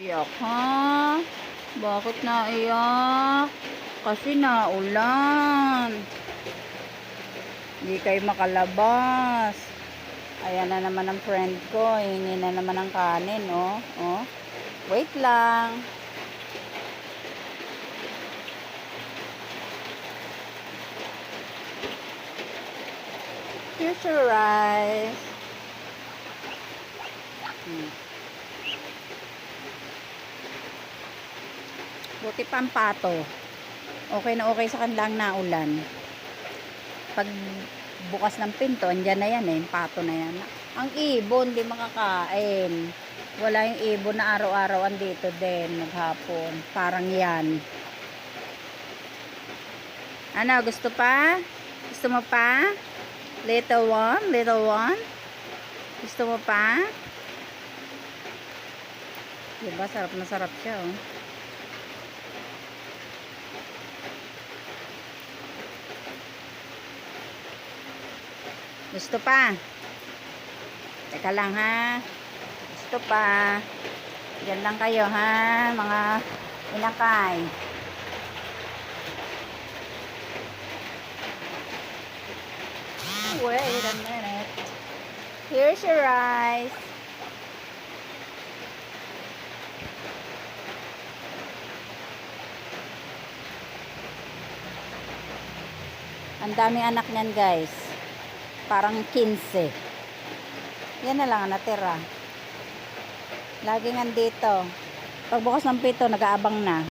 Iyak ha? Bakit naiyak? Kasi naulan. Hindi kayo makalabas. Ayan na naman ang friend ko. Hingi na naman ng kanin, oh. Oh. Wait lang. Here's your rice. Buti pa ang pato. Okay na okay sa kanilang naulan. Pag bukas ng pinto, andyan na yan eh. Pato na yan. Ang ibon, di makakain. Wala yung ibon na araw-araw andito din. Maghapon. Parang yan. Ano, gusto pa? Gusto mo pa? Little one? Little one? Gusto mo pa? Diba? Sarap na sarap siya, oh. Gusto pa? Teka lang ha. Gusto pa? Diyan lang kayo ha, mga inakay. Wait a minute. Here's your rice. Ang daming anak niyan, guys. Parang 15. Yan na lang ang natira. Laging andito. Pagbukas ng pito, nag-aabang na.